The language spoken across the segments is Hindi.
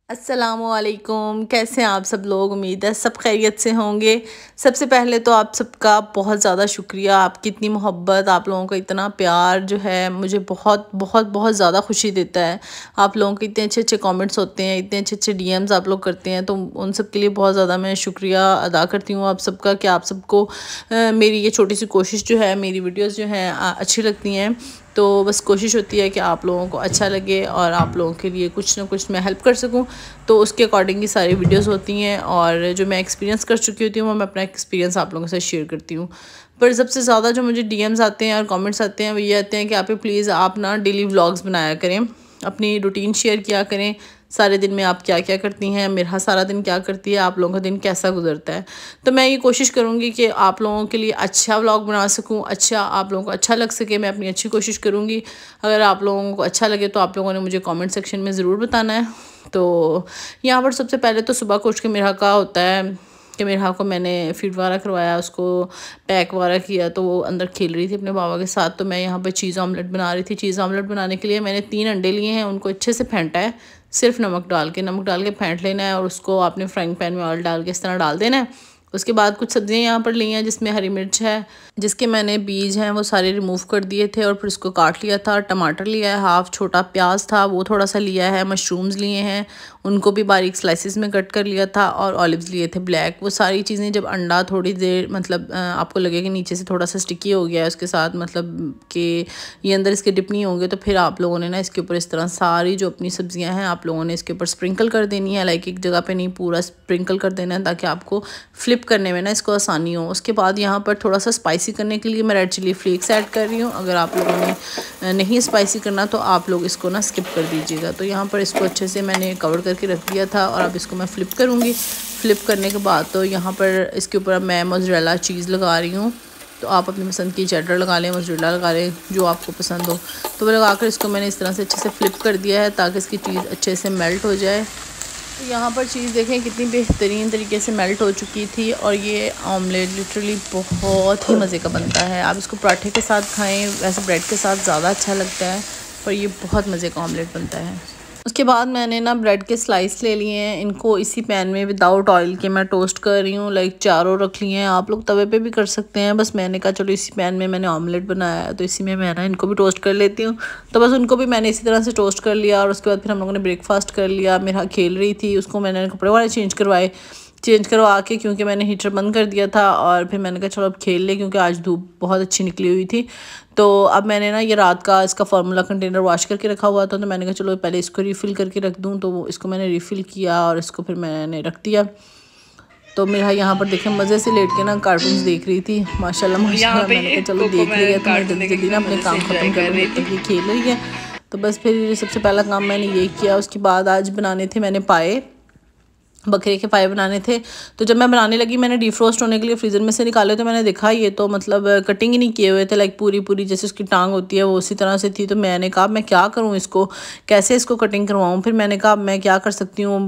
अस्सलामुअलैकुम, कैसे हैं आप सब लोग। उम्मीद है सब खैरियत से होंगे। सबसे पहले तो आप सबका बहुत ज़्यादा शुक्रिया, आपकी इतनी मोहब्बत, आप लोगों का इतना प्यार जो है मुझे बहुत बहुत बहुत ज़्यादा खुशी देता है। आप लोगों के इतने अच्छे अच्छे कमेंट्स होते हैं, इतने अच्छे अच्छे डीएम्स आप लोग करते हैं, तो उन सब के लिए बहुत ज़्यादा मैं शुक्रिया अदा करती हूँ आप सबका कि आप सबको मेरी ये छोटी सी कोशिश जो है, मेरी वीडियोज़ जो हैं अच्छी लगती हैं। तो बस कोशिश होती है कि आप लोगों को अच्छा लगे और आप लोगों के लिए कुछ ना कुछ मैं हेल्प कर सकूं, तो उसके अकॉर्डिंग ही सारी वीडियोस होती हैं। और जो मैं एक्सपीरियंस कर चुकी होती हूँ वो मैं अपना एक्सपीरियंस आप लोगों के साथ शेयर करती हूँ। पर सबसे ज़्यादा जो मुझे डीएम्स आते हैं और कमेंट्स आते हैं वो ये आते हैं कि आप प्लीज़ आप ना डेली व्लॉग्स बनाया करें, अपनी रूटीन शेयर किया करें, सारे दिन में आप क्या क्या करती हैं, मेरा सारा दिन क्या करती है, आप लोगों का दिन कैसा गुजरता है। तो मैं ये कोशिश करूँगी कि आप लोगों के लिए अच्छा व्लॉग बना सकूँ, अच्छा आप लोगों को अच्छा लग सके। मैं अपनी अच्छी कोशिश करूँगी। अगर आप लोगों को अच्छा लगे तो आप लोगों ने मुझे कमेंट सेक्शन में ज़रूर बताना है। तो यहाँ पर सबसे पहले तो सुबह को उठ के मेरा का होता है कि मेरा को मैंने फीड वगैरह करवाया, उसको पैक वगैरह किया, तो वो अंदर खेल रही थी अपने बाबा के साथ। तो मैं यहाँ पर चीज़ ऑमलेट बना रही थी। चीज़ ऑमलेट बनाने के लिए मैंने 3 अंडे लिए हैं, उनको अच्छे से फेंटा है, सिर्फ नमक डाल के फेंट लेना है और उसको आपने फ्राइंग पैन में ऑयल डाल के इस तरह डाल देना है। उसके बाद कुछ सब्जियां यहाँ पर ली हैं, जिसमें हरी मिर्च है, जिसके मैंने बीज हैं वो सारे रिमूव कर दिए थे और फिर उसको काट लिया था। टमाटर लिया है हाफ, छोटा प्याज था वो थोड़ा सा लिया है, मशरूम्स लिए हैं उनको भी बारीक स्लाइसिस में कट कर लिया था, और ऑलिव्स लिए थे ब्लैक। वो सारी चीज़ें जब अंडा थोड़ी देर मतलब आपको लगे कि नीचे से थोड़ा सा स्टिकी हो गया है उसके साथ, मतलब कि ये अंदर इसके डिप नहीं होंगे, तो फिर आप लोगों ने ना इसके ऊपर इस तरह सारी जो अपनी सब्जियां हैं आप लोगों ने इसके ऊपर स्प्रिंकल कर देनी है। लाइक एक जगह पे नहीं, पूरा स्प्रिंकल कर देना है ताकि आपको फ्लिप करने में ना इसको आसानी हो। उसके बाद यहाँ पर थोड़ा सा स्पाइसी करने के लिए मैं रेड चिली फ्लेक्स ऐड कर रही हूँ। अगर आप लोगों ने नहीं स्पाइसी करना तो आप लोग इसको ना स्किप कर दीजिएगा। तो यहाँ पर इसको अच्छे से मैंने कवर करके रख दिया था और अब इसको मैं फ्लिप करूँगी। फ्लिप करने के बाद तो यहाँ पर इसके ऊपर मैं मोज़रेला चीज़ लगा रही हूँ। तो आप अपनी पसंद की चेडर लगा लें, मोज़रेला लगा लें, जो आपको पसंद हो। तो वो लगाकर इसको मैंने इस तरह से अच्छे से फ्लिप कर दिया है ताकि इसकी चीज़ अच्छे से मेल्ट हो जाए। तो यहाँ पर चीज़ देखें कितनी बेहतरीन तरीके से मेल्ट हो चुकी थी, और ये ऑमलेट लिटरली बहुत ही मज़े का बनता है। आप इसको पराठे के साथ खाएं, वैसे ब्रेड के साथ ज़्यादा अच्छा लगता है, पर ये बहुत मज़े का ऑमलेट बनता है। उसके बाद मैंने ना ब्रेड के स्लाइस ले लिए हैं, इनको इसी पैन में विदाउट ऑयल के मैं टोस्ट कर रही हूँ। लाइक चारों रख लिए हैं, आप लोग तवे पे भी कर सकते हैं, बस मैंने कहा चलो इसी पैन में मैंने ऑमलेट बनाया है तो इसी में मैं ना इनको भी टोस्ट कर लेती हूँ। तो बस उनको भी मैंने इसी तरह से टोस्ट कर लिया, और उसके बाद फिर हम लोगों ने ब्रेकफास्ट कर लिया। मेरा खेल रही थी, उसको मैंने कपड़े वाले चेंज करवा के, क्योंकि मैंने हीटर बंद कर दिया था, और फिर मैंने कहा चलो अब खेल ले, क्योंकि आज धूप बहुत अच्छी निकली हुई थी। तो अब मैंने ना ये रात का इसका फार्मूला कंटेनर वॉश करके रखा हुआ था, तो मैंने कहा चलो पहले इसको रिफ़िल करके रख दूँ। तो इसको मैंने रिफ़िल किया और इसको फिर मैंने रख दिया। तो मेरा यहाँ पर देखें मज़े से लेट के ना कार्टून्स देख रही थी, माशाल्लाह माशाल्लाह। मैंने कहा चलो देख लिया, तो मैं जल्दी जल्दी ना अपने काम ख़त्म कर लूँ, तब ये खेल रही है। तो बस फिर सबसे पहला काम मैंने ये किया। उसके बाद आज बनाने थे मैंने पाए, बकरे के पाए बनाने थे। तो जब मैं बनाने लगी, मैंने डिफ्रोस्ट होने के लिए फ्रीज़र में से निकाले, तो मैंने देखा ये तो मतलब कटिंग ही नहीं किए हुए थे, लाइक पूरी पूरी जैसे उसकी टांग होती है वो उसी तरह से थी। तो मैंने कहा मैं क्या करूँ इसको, कैसे इसको कटिंग करवाऊँ। फिर मैंने कहा मैं क्या कर सकती हूँ,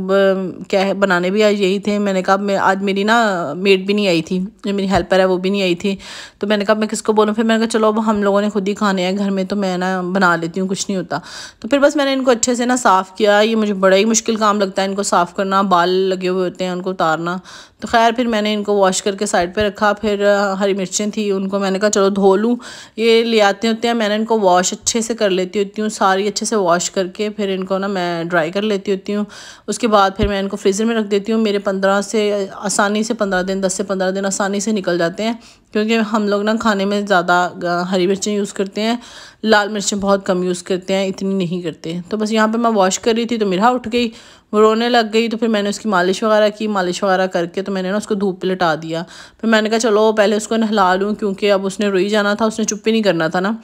क्या है बनाने भी आज यही थे। मैंने कहा मैं आज मेरी ना मेड भी नहीं आई थी, जो मेरी हेल्पर है वो भी नहीं आई थी। तो मैंने कहा मैं किसको बोलूँ। फिर मैंने कहा चलो अब हम लोगों ने खुद ही खाने हैं घर में, तो मैं ना बना लेती हूँ, कुछ नहीं होता। तो फिर बस मैंने इनको अच्छे से ना साफ़ किया। ये मुझे बड़ा ही मुश्किल काम लगता है इनको साफ़ करना, बाल लगे हुए होते हैं उनको उतारना। तो खैर फिर मैंने इनको वॉश करके साइड पे रखा। फिर हरी मिर्चें थी, उनको मैंने कहा चलो धो लूँ, ये ले आते होते हैं। मैंने इनको वॉश अच्छे से कर लेती होती हूँ, सारी अच्छे से वॉश करके फिर इनको ना मैं ड्राई कर लेती होती हूँ। उसके बाद फिर मैं इनको फ्रीज़र में रख देती हूँ। मेरे 15 से आसानी से 15 दिन, 10 से 15 दिन आसानी से निकल जाते हैं, क्योंकि हम लोग ना खाने में ज़्यादा हरी मिर्चें यूज़ करते हैं, लाल मिर्चें बहुत कम यूज़ करते हैं, इतनी नहीं करते। तो बस यहाँ पे मैं वॉश कर रही थी तो मेरा उठ गई, वो रोने लग गई। तो फिर मैंने उसकी मालिश वगैरह की, मालिश वगैरह करके तो मैंने ना उसको धूप पे लिटा दिया। फिर मैंने कहा चलो पहले उसको नहला लूँ, क्योंकि अब उसने रोई जाना था, उसने चुप ही नहीं करना था ना।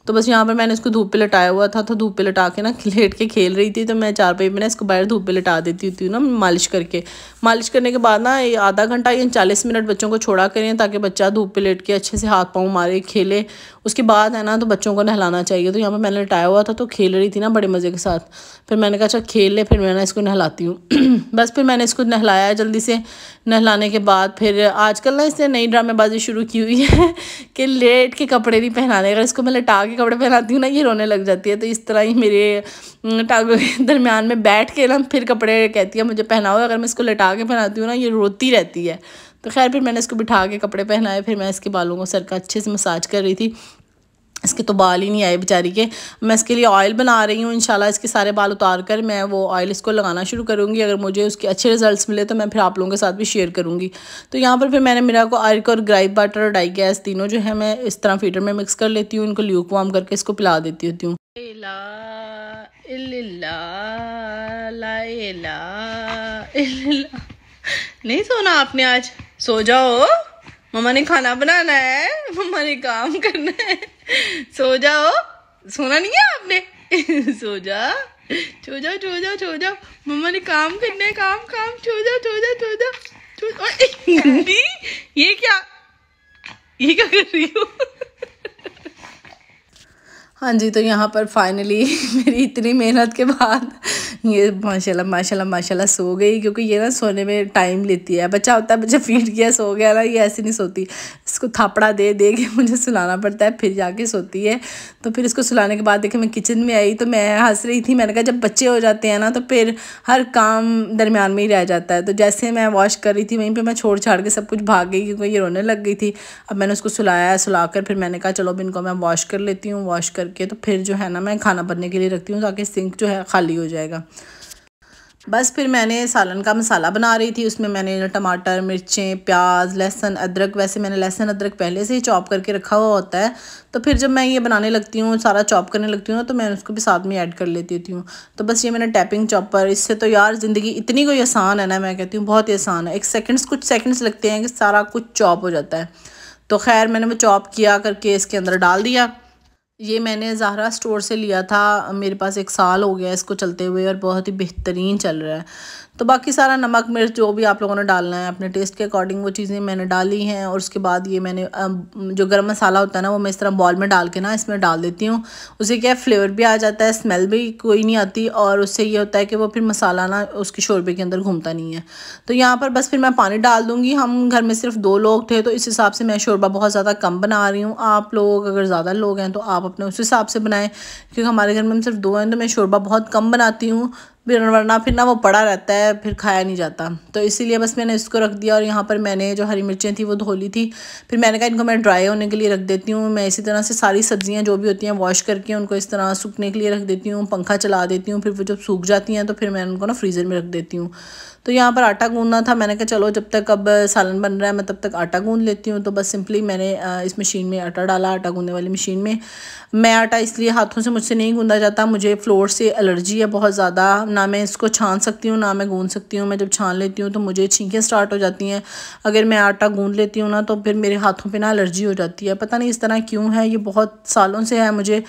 तो बस यहाँ पर मैंने इसको धूप पे लटाया हुआ था, तो धूप पे लटा के ना लेट के खेल रही थी। तो मैं चारपाई में ना इसको बाहर धूप पे लटा देती होती हूँ ना मालिश करके। मालिश करने के बाद ना आधा घंटा या 40 मिनट बच्चों को छोड़ा करें, ताकि बच्चा धूप पे लेट के अच्छे से हाथ पाँव मारे, खेले। उसके बाद है ना तो बच्चों को नहलाना चाहिए। तो यहाँ पर मैंने लटाया हुआ था, तो खेल रही थी ना बड़े मज़े के साथ। फिर मैंने कहा चल खेल ले, फिर मैं ना इसको नहलाती हूँ। बस फिर मैंने इसको नहलाया जल्दी से। नहलाने के बाद फिर आजकल ना इसने नई ड्रामेबाजी शुरू की हुई है कि लेट के कपड़े नहीं पहनाने। अगर इसको मैं लटा के के कपड़े पहनाती हूँ ना, ये रोने लग जाती है। तो इस तरह ही मेरे टांगों के दरमियान में बैठ के ना फिर कपड़े कहती है मुझे पहनाओ। अगर मैं इसको लटा के पहनाती हूँ ना, ये रोती रहती है। तो खैर फिर मैंने इसको बिठा के कपड़े पहनाए। फिर मैं इसके बालों को, सर का अच्छे से मसाज कर रही थी। इसके तो बाल ही नहीं आए बेचारी के। मैं इसके लिए ऑयल बना रही हूँ। इंशाल्लाह इसके सारे बाल उतार कर मैं वो ऑयल इसको लगाना शुरू करूँगी। अगर मुझे उसके अच्छे रिजल्ट्स मिले तो मैं फिर आप लोगों के साथ भी शेयर करूँगी। तो यहाँ पर फिर मैंने मेरा को आर्क और ग्राइप वाटर और डाई गैस तीनों जो है मैं इस तरह फीटर में मिक्स कर लेती हूँ। इनको ल्यूक वार्म करके इसको पिला देती होती हूँ। नहीं सोना आपने आज? सो जाओ, मम्मा ने खाना बनाना है, मम्मा ने काम करना है। सो जाओ, सोना नहीं है आपने? सो जा, सो जाओ, सो जाओ, सो जाओ, मम्मा ने काम करना है, काम काम, सो जाओ, सो जाओ, सो जाओ। गंदी, ये क्या कर रही हो? हाँ जी, तो यहाँ पर फाइनली मेरी इतनी मेहनत के बाद ये माशाल्लाह माशाल्लाह माशाल्लाह सो गई। क्योंकि ये ना सोने में टाइम लेती है। बच्चा होता है, बच्चा फीड किया सो गया ना, ये ऐसे नहीं सोती। इसको थापड़ा दे दे के मुझे सुलाना पड़ता है, फिर जाके सोती है। तो फिर इसको सुलाने के बाद देखे मैं किचन में आई तो मैं हंस रही थी। मैंने कहा जब बच्चे हो जाते हैं ना तो फिर हर काम दरमियान में ही रह जाता है। तो जैसे मैं वॉश कर रही थी वहीं पर मैं छोड़ छाड़ के सब कुछ भाग गई, क्योंकि ये रोने लग गई थी। अब मैंने उसको सुलाया, सुलाकर फिर मैंने कहा चलो अब इनको मैं वॉश कर लेती हूँ। वॉश करके तो फिर जो है ना मैं खाना बनने के लिए रखती हूँ, ताकि सिंक जो है खाली हो जाएगा। बस फिर मैंने सालन का मसाला बना रही थी। उसमें मैंने टमाटर, मिर्चें, प्याज, लहसुन, अदरक, वैसे मैंने लहसुन अदरक पहले से ही चॉप करके रखा हुआ होता है। तो फिर जब मैं ये बनाने लगती हूँ, सारा चॉप करने लगती हूँ, तो मैं उसको भी साथ में ऐड कर लेती हूँ। तो बस ये मैंने टैपिंग चॉपर, इससे तो यार ज़िंदगी इतनी कोई आसान है ना, मैं कहती हूँ बहुत ही आसान है। कुछ सेकंड्स लगते हैं कि सारा कुछ चॉप हो जाता है। तो खैर मैंने वो चॉप किया करके इसके अंदर डाल दिया। ये मैंने ज़ाहरा स्टोर से लिया था। मेरे पास 1 साल हो गया इसको चलते हुए और बहुत ही बेहतरीन चल रहा है। तो बाकी सारा नमक मिर्च जो भी आप लोगों ने डालना है अपने टेस्ट के अकॉर्डिंग वो चीज़ें मैंने डाली हैं। और उसके बाद ये मैंने जो गरम मसाला होता है ना वो मैं इस तरह बॉल में डाल के ना इसमें डाल देती हूँ। उससे क्या फ्लेवर भी आ जाता है, स्मेल भी कोई नहीं आती, और उससे ये होता है कि वो फिर मसाला ना उसके शोरबे के अंदर घूमता नहीं है। तो यहाँ पर बस फिर मैं पानी डाल दूँगी। हम घर में सिर्फ 2 लोग थे, तो इस हिसाब से मैं शोरबा बहुत ज़्यादा कम बना रही हूँ। आप लोग अगर ज़्यादा लोग हैं तो आप अपने उस हिसाब से बनाएं, क्योंकि हमारे घर में हम सिर्फ 2 हैं, तो मैं शोरबा बहुत कम बनाती हूँ। वरना फिर ना वो पड़ा रहता है, फिर खाया नहीं जाता। तो इसीलिए बस मैंने इसको रख दिया। और यहाँ पर मैंने जो हरी मिर्चें थी वो धो ली थी। फिर मैंने कहा इनको मैं ड्राई होने के लिए रख देती हूँ। मैं इसी तरह से सारी सब्जियाँ जो भी होती हैं वॉश करके उनको इस तरह सूखने के लिए रख देती हूँ, पंखा चला देती हूँ। फिर वो जब सूख जाती हैं तो फिर मैं उनको ना फ्रीज़र में रख देती हूँ। तो यहाँ पर आटा गूंदना था। मैंने कहा चलो जब तक अब सालन बन रहा है मैं तब तक आटा गूंद लेती हूँ। तो बस सिंपली मैंने इस मशीन में आटा डाला, आटा गूंदने वाली मशीन में। मैं आटा इसलिए हाथों से मुझसे नहीं गूंदा जाता, मुझे फ्लोर से एलर्जी है बहुत ज़्यादा। ना मैं इसको छान सकती हूँ ना मैं गूंद सकती हूँ। मैं जब छान लेती हूँ तो मुझे छींकें स्टार्ट हो जाती हैं। अगर मैं आटा गूंद लेती हूँ ना तो फिर मेरे हाथों पे ना एलर्जी हो जाती है। पता नहीं इस तरह क्यों है, ये बहुत सालों से है। मुझे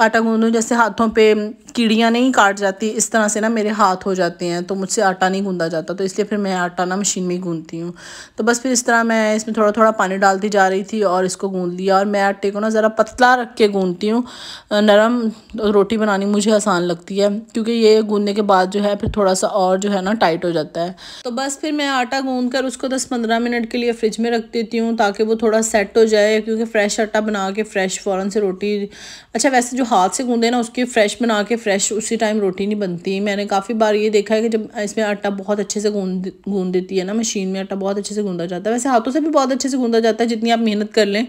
आटा गूंदूँ जैसे हाथों पे कीड़ियाँ नहीं काट जाती, इस तरह से ना मेरे हाथ हो जाते हैं। तो मुझसे आटा नहीं गूंदा जाता, तो इसलिए फिर मैं आटा ना मशीन में ही गूंदती हूँ। तो बस फिर इस तरह मैं इसमें थोड़ा थोड़ा पानी डालती जा रही थी और इसको गूंद लिया। और मैं आटे को ना ज़रा पतला रख के गूंदती हूँ। नरम रोटी बनानी मुझे आसान लगती है, क्योंकि ये गूंदने के बाद जो है फिर थोड़ा सा और जो है ना टाइट हो जाता है। तो बस फिर मैं आटा गूंद कर उसको 10-15 मिनट के लिए फ्रिज में रख देती हूँ, ताकि वो थोड़ा सेट हो जाए। क्योंकि फ्रेश आटा बना के फ्रेश फ़ौरन से रोटी, अच्छा वैसे जो हाथ से गूंदे ना उसकी फ्रेश बना के फ्रेश उसी टाइम रोटी नहीं बनती। मैंने काफ़ी बार ये देखा है कि जब इसमें आटा बहुत अच्छे से गूंद देती है ना मशीन में, आटा बहुत अच्छे से गूंदा जाता है। वैसे हाथों से भी बहुत अच्छे से गूंदा जाता है, जितनी आप मेहनत कर लें।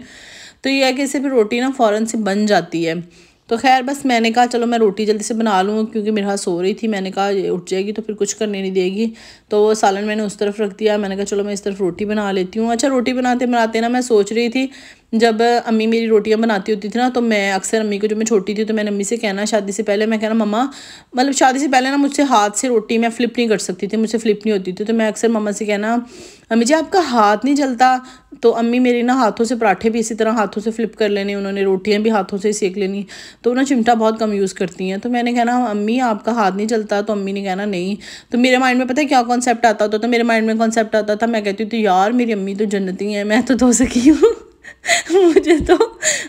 तो ये है कि इससे फिर रोटी ना फ़ौरन से बन जाती है। तो खैर बस मैंने कहा चलो मैं रोटी जल्दी से बना लूँ, क्योंकि मेरे हाथ सो रही थी। मैंने कहा ये उठ जाएगी तो फिर कुछ करने नहीं देगी। तो वो सालन मैंने उस तरफ रख दिया। मैंने कहा चलो मैं इस तरफ रोटी बना लेती हूँ। अच्छा रोटी बनाते बनाते ना मैं सोच रही थी, जब अम्मी मेरी रोटियां बनाती होती थी ना तो मैं अक्सर अम्मी को, जब मैं छोटी थी तो मैंने अम्मी से कहना शादी से पहले, मैं कहना मम्मा, मतलब शादी से पहले ना मुझसे हाथ से रोटी मैं फ्लिप नहीं कर सकती थी, मुझसे फ्लिप नहीं होती थी। तो मैं अक्सर मम्मा से कहना अम्मी जी आपका हाथ नहीं जलता। तो अम्मी मेरी ना हाथों से पराठे भी इसी तरह हाथों से फ्लिप कर लेने, उन्होंने रोटियां भी हाथों से सेक लेनी। तो ना चिमटा बहुत कम यूज़ करती हैं। तो मैंने कहना अम्मी आपका हाथ नहीं जलता, तो अम्मी ने कहना नहीं। तो मेरे माइंड में पता है क्या कॉन्सेप्ट आता होता, तो मेरे माइंड में कॉन्सेप्ट आता था, मैं कहती थी यार मेरी अम्मी तो जन्नती हैं, मैं तो धो सकी हूँ। मुझे तो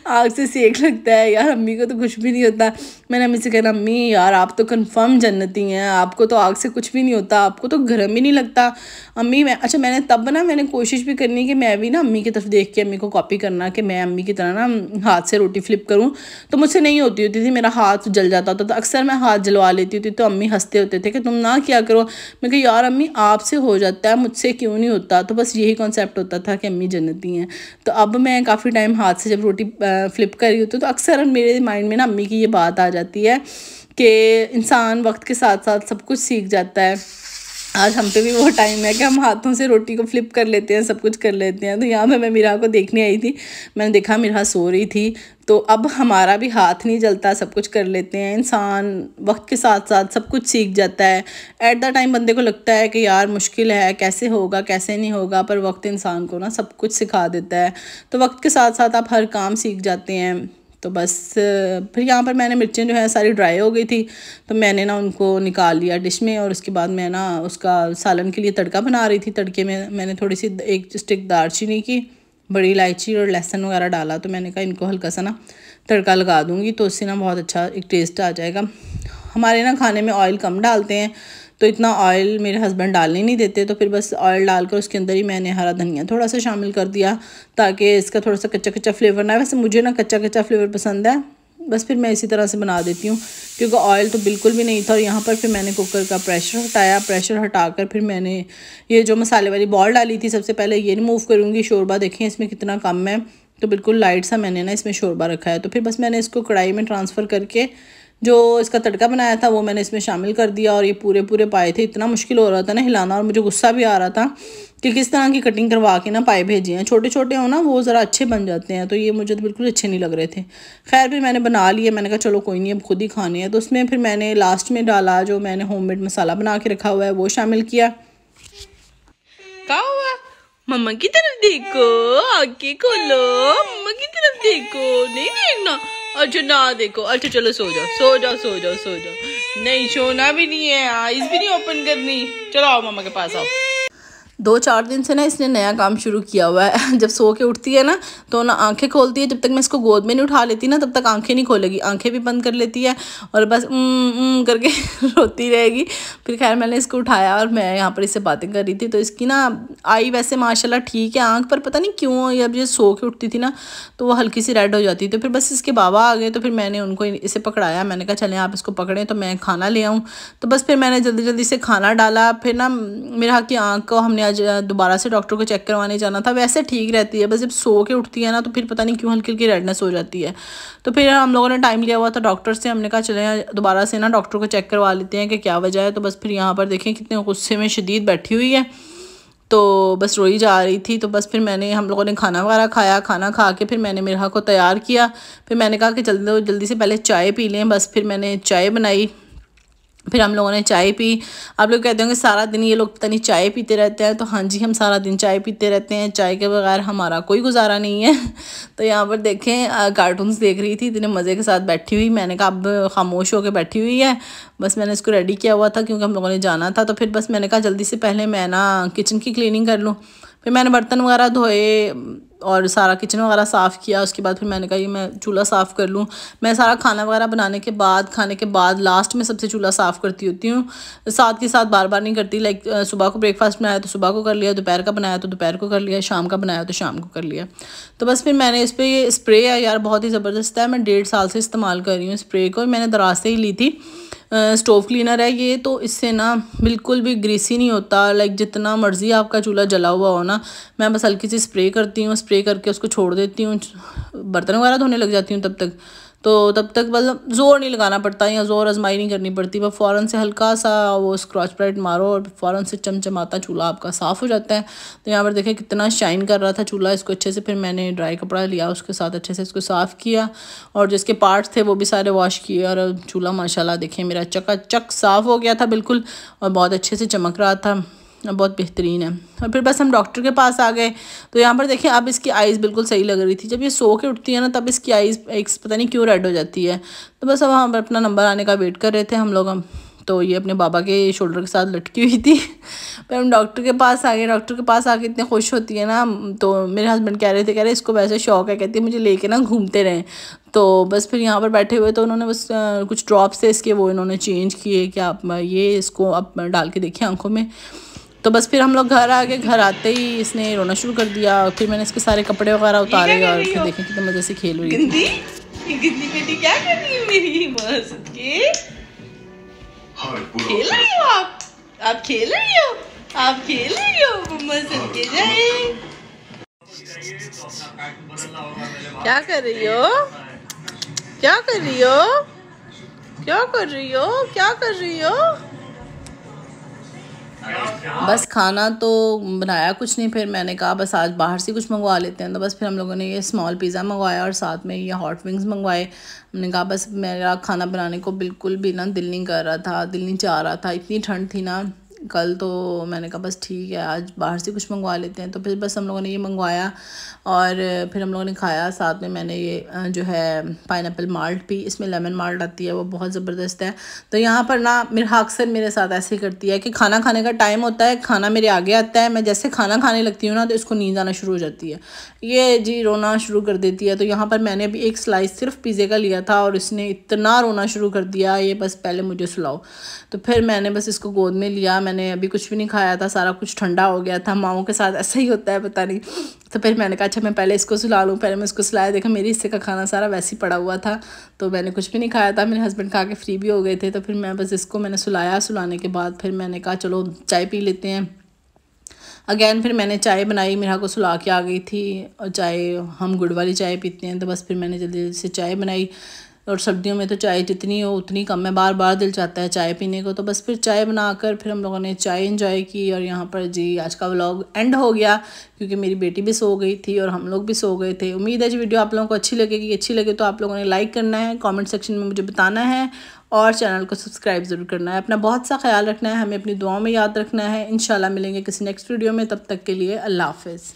आग से सेक लगता है यार, अम्मी को तो कुछ भी नहीं होता। मैंने अम्मी से कहना, अम्मी यार आप तो कंफर्म जन्नती हैं, आपको तो आग से कुछ भी नहीं होता, आपको तो गर्म ही नहीं लगता। अम्मी अच्छा मैंने तब ना मैंने कोशिश भी करनी कि मैं भी ना अम्मी की तरफ देख के अम्मी को कॉपी करना कि मैं अम्मी की तरह ना हाथ से रोटी फ्लिप करूँ, तो मुझसे नहीं होती थी, मेरा हाथ जल जाता था। तो अक्सर मैं हाथ जलवा लेती थी, तो अम्मी हंसते होते थे कि तुम ना क्या करो। मैं कहा यार अम्मी आपसे हो जाता है, मुझसे क्यों नहीं होता। तो बस यही कॉन्सेप्ट होता था कि अम्मी जन्नती हैं। तो अब मैं काफ़ी टाइम हाथ से जब रोटी फ्लिप कर रही होती हूँ तो अक्सर मेरे माइंड में ना अम्मी की ये बात आ जाती है कि इंसान वक्त के साथ साथ सब कुछ सीख जाता है। आज हम पे भी वो टाइम है कि हम हाथों से रोटी को फ्लिप कर लेते हैं, सब कुछ कर लेते हैं। तो यहाँ पे मैं मीरा को देखने आई थी, मैंने देखा मीरा सो रही थी। तो अब हमारा भी हाथ नहीं जलता, सब कुछ कर लेते हैं। इंसान वक्त के साथ साथ सब कुछ सीख जाता है। एट द टाइम बंदे को लगता है कि यार मुश्किल है, कैसे होगा कैसे नहीं होगा, पर वक्त इंसान को ना सब कुछ सिखा देता है। तो वक्त के साथ साथ आप हर काम सीख जाते हैं। तो बस फिर यहाँ पर मैंने मिर्चें जो है सारी ड्राई हो गई थी, तो मैंने ना उनको निकाल लिया डिश में। और उसके बाद मैं ना उसका सालन के लिए तड़का बना रही थी। तड़के में मैंने थोड़ी सी 1 स्टिक दालचीनी की, बड़ी इलायची और लहसुन वगैरह डाला। तो मैंने कहा इनको हल्का सा ना तड़का लगा दूँगी, तो उससे ना बहुत अच्छा एक टेस्ट आ जाएगा। हमारे ना खाने में ऑयल कम डालते हैं, तो इतना ऑयल मेरे हस्बैंड डालने नहीं देते। तो फिर बस ऑयल डालकर उसके अंदर ही मैंने हरा धनिया थोड़ा सा शामिल कर दिया, ताकि इसका थोड़ा सा कच्चा कच्चा फ्लेवर ना। वैसे मुझे ना कच्चा कच्चा फ्लेवर पसंद है, बस फिर मैं इसी तरह से बना देती हूँ, क्योंकि ऑयल तो बिल्कुल भी नहीं था। और यहाँ पर फिर मैंने कुकर का प्रेशर हटाया। प्रेशर हटाकर फिर मैंने ये जो मसाले वाली बॉल डाली थी, सबसे पहले ये रिमूव करूँगी। शोरबा देखें इसमें कितना कम है, तो बिल्कुल लाइट सा मैंने ना इसमें शोरबा रखा है। तो फिर बस मैंने इसको कढ़ाई में ट्रांसफ़र करके जो इसका तड़का बनाया था वो मैंने इसमें शामिल कर दिया। और ये पूरे पूरे पाए थे, इतना मुश्किल हो रहा था ना हिलाना, और मुझे गुस्सा भी आ रहा था कि किस तरह की कटिंग करवा के ना पाए भेजे हैं। छोटे छोटे हो ना वो ज़रा अच्छे बन जाते हैं, तो ये मुझे तो बिल्कुल अच्छे नहीं लग रहे थे। खैर फिर मैंने बना लिए, मैंने कहा चलो कोई नहीं अब खुद ही खाने हैं। तो उसमें फिर मैंने लास्ट में डाला जो मैंने होममेड मसाला बना के रखा हुआ है, वो शामिल किया। क्या हुआ? मम्मा की तरफ देखो, आगे खोलो, मम्मा की तरफ देखो, नहीं देखना। अच्छा ना देखो, अच्छा चलो सो जाओ सो जाओ सो जाओ सो जाओ। नहीं सोना भी नहीं है, आईज भी नहीं ओपन करनी। चलो आओ मम्मा के पास आओ। 2-4 दिन से ना इसने नया काम शुरू किया हुआ है। जब सो के उठती है ना तो ना आंखें खोलती है, जब तक मैं इसको गोद में नहीं उठा लेती ना तब तक आंखें नहीं खोलेगी, आंखें भी बंद कर लेती है और बस करके रोती रहेगी। फिर खैर मैंने इसको उठाया और मैं यहाँ पर इससे बातें कर रही थी। तो इसकी ना आई वैसे माशाल्लाह ठीक है आँख, पर पता नहीं क्यों अब ये सो के उठती थी ना तो वो हल्की सी रेड हो जाती। तो फिर बस इसके बाबा आ गए, तो फिर मैंने उनको इसे पकड़ाया। मैंने कहा चलें आप इसको पकड़ें तो मैं खाना ले आऊँ। तो बस फिर मैंने जल्दी जल्दी से खाना डाला। फिर ना मेरे हाथ की आँख को हमने आज दोबारा से डॉक्टर को चेक करवाने जाना था। वैसे ठीक रहती है, बस जब सो के उठती है ना तो फिर पता नहीं क्यों हल्की हल्की रेडनेस हो जाती है। तो फिर हम लोगों ने टाइम लिया हुआ था डॉक्टर से, हमने कहा चले दोबारा से ना डॉक्टर को चेक करवा लेते हैं कि क्या वजह है। तो बस फिर यहाँ पर देखें कितने गुस्से में शदीद बैठी हुई है, तो बस रोई जा रही थी। तो बस फिर हम लोगों ने खाना वगैरह खाया। खाना खा के फिर मैंने मेरा को तैयार किया। फिर मैंने कहा कि जल्दी से पहले चाय पी लें। बस फिर मैंने चाय बनाई, फिर हम लोगों ने चाय पी। आप लोग कहते होंगे सारा दिन ये लोग पता नहीं चाय पीते रहते हैं, तो हाँ जी हम सारा दिन चाय पीते रहते हैं, चाय के बगैर हमारा कोई गुजारा नहीं है। तो यहाँ पर देखें कार्टून्स देख रही थी, इतने मज़े के साथ बैठी हुई। मैंने कहा अब खामोश होकर बैठी हुई है। बस मैंने इसको रेडी किया हुआ था क्योंकि हम लोगों ने जाना था। तो फिर बस मैंने कहा जल्दी से पहले मैं ना किचन की क्लीनिंग कर लूँ। फिर मैंने बर्तन वगैरह धोए और सारा किचन वगैरह साफ़ किया। उसके बाद फिर मैंने कहा ये मैं चूल्हा साफ़ कर लूँ। मैं सारा खाना वगैरह बनाने के बाद, खाने के बाद लास्ट में सबसे चूल्हा साफ़ करती होती हूँ, साथ के साथ बार बार नहीं करती। लाइक सुबह को ब्रेकफास्ट बनाया तो सुबह को कर लिया, दोपहर का बनाया तो दोपहर को कर लिया, शाम का बनाया तो शाम को कर लिया। तो बस फिर मैंने इस पर ये स्प्रे है यार बहुत ही ज़बरदस्त है, मैं 1.5 साल से इस्तेमाल कर रही हूँ स्प्रे को। मैंने दराज से ही ली थी। स्टोव क्लीनर है ये, तो इससे ना बिल्कुल भी ग्रीसी नहीं होता। लाइक जितना मर्ज़ी आपका चूल्हा जला हुआ हो ना, मैं बस हल्की सी स्प्रे करती हूँ, स्प्रे करके उसको छोड़ देती हूँ, बर्तन वगैरह धोने लग जाती हूँ तब तक मतलब ज़ोर नहीं लगाना पड़ता या ज़ोर आजमाई नहीं करनी पड़ती। बस फ़ौरन से हल्का सा वो स्क्रॉच ब्राइट मारो और फ़ौरन से चमचमाता चूल्हा आपका साफ़ हो जाता है। तो यहाँ पर देखें कितना शाइन कर रहा था चूल्हा। इसको अच्छे से फिर मैंने ड्राई कपड़ा लिया, उसके साथ अच्छे से इसको साफ़ किया और जिसके पार्ट्स थे वो भी सारे वॉश किए। और चूल्हा माशाल्लाह देखें मेरा चकाचक साफ़ हो गया था बिल्कुल, और बहुत अच्छे से चमक रहा था, बहुत बेहतरीन है। और फिर बस हम डॉक्टर के पास आ गए। तो यहाँ पर देखें अब इसकी आइज़ बिल्कुल सही लग रही थी। जब ये सो के उठती है ना तब इसकी आइज़ एक पता नहीं क्यों रेड हो जाती है। तो बस अब हम अपना नंबर आने का वेट कर रहे थे हम लोग। तो ये अपने बाबा के शोल्डर के साथ लटकी हुई थी। फिर हम डॉक्टर के पास आ गए। डॉक्टर के पास आके इतने खुश होती है ना, तो मेरे हस्बैंड कह रहे इसको वैसे शौक है, कहती है मुझे लेके ना घूमते रहें। तो बस फिर यहाँ पर बैठे हुए तो उन्होंने बस कुछ ड्रॉप्स थे इसके, वो इन्होंने चेंज किए कि आप ये इसको आप डाल के देखिए आँखों में। तो बस फिर हम लोग घर आ गए। घर आते ही इसने रोना शुरू कर दिया। फिर मैंने इसके सारे कपड़े वगैरह उतारे और फिर देखें कितने मज़े से खेल रही थी। गंदी बेटी क्या कर रही है मेरी मस्त के? खेल रही हो आप खेल रही हो, आप खेल रही हो मस्त के जाए। क्या कर रही हो, क्या कर रही हो, क्या कर रही हो, क्या कर रही हो? बस खाना तो बनाया कुछ नहीं, फिर मैंने कहा बस आज बाहर से कुछ मंगवा लेते हैं। तो बस फिर हम लोगों ने ये स्मॉल पिज़्ज़ा मंगवाया और साथ में ये हॉट विंग्स मंगवाए। हमने कहा बस मेरा खाना बनाने को बिल्कुल भी ना दिल नहीं कर रहा था, दिल नहीं चाह रहा था, इतनी ठंड थी ना कल। तो मैंने कहा बस ठीक है आज बाहर से कुछ मंगवा लेते हैं। तो फिर बस हम लोगों ने ये मंगवाया और फिर हम लोगों ने खाया। साथ में मैंने ये जो है पाइनएप्पल माल्ट भी, इसमें लेमन माल्ट आती है, वो बहुत ज़बरदस्त है। तो यहाँ पर ना मेरा अक्सर मेरे साथ ऐसे ही करती है कि खाना खाने का टाइम होता है, खाना मेरे आगे आता है, मैं जैसे खाना खाने लगती हूँ ना तो इसको नींद आना शुरू हो जाती है, ये जी रोना शुरू कर देती है। तो यहाँ पर मैंने अभी एक स्लाइस सिर्फ पिज़्ज़े का लिया था और इसने इतना रोना शुरू कर दिया, ये बस पहले मुझे सुलाओ। तो फिर मैंने बस इसको गोद में लिया। मैंने अभी कुछ भी नहीं खाया था, सारा कुछ ठंडा हो गया था। माओं के साथ ऐसा ही होता है, पता नहीं। तो फिर मैंने कहा अच्छा मैं पहले इसको सुला लूँ। पहले मैं इसको सुलाया, देखा मेरे हिस्से का खाना सारा वैसे ही पड़ा हुआ था, तो मैंने कुछ भी नहीं खाया था। मेरे हस्बैंड खा के फ्री भी हो गए थे। तो फिर मैं बस इसको मैंने सुलाया। सुलाने के बाद फिर मैंने कहा चलो चाय पी लेते हैं। अगैन फिर मैंने चाय बनाई, मेरा को सुला के आ गई थी और चाय हम गुड़ वाली चाय पीते हैं। तो बस फिर मैंने जल्दी जल्दी से चाय बनाई। और सर्दियों में तो चाय जितनी हो उतनी कम है, बार बार दिल चाहता है चाय पीने को। तो बस फिर चाय बनाकर फिर हम लोगों ने चाय एंजॉय की। और यहाँ पर जी आज का व्लॉग एंड हो गया, क्योंकि मेरी बेटी भी सो गई थी और हम लोग भी सो गए थे। उम्मीद है जी वीडियो आप लोगों को अच्छी लगेगी। अच्छी लगे तो आप लोगों ने लाइक करना है, कमेंट सेक्शन में मुझे बताना है और चैनल को सब्सक्राइब ज़रूर करना है। अपना बहुत सा ख्याल रखना है, हमें अपनी दुआओं में याद रखना है। इंशाल्लाह मिलेंगे किसी नेक्स्ट वीडियो में, तब तक के लिए अल्लाह हाफ़िज़।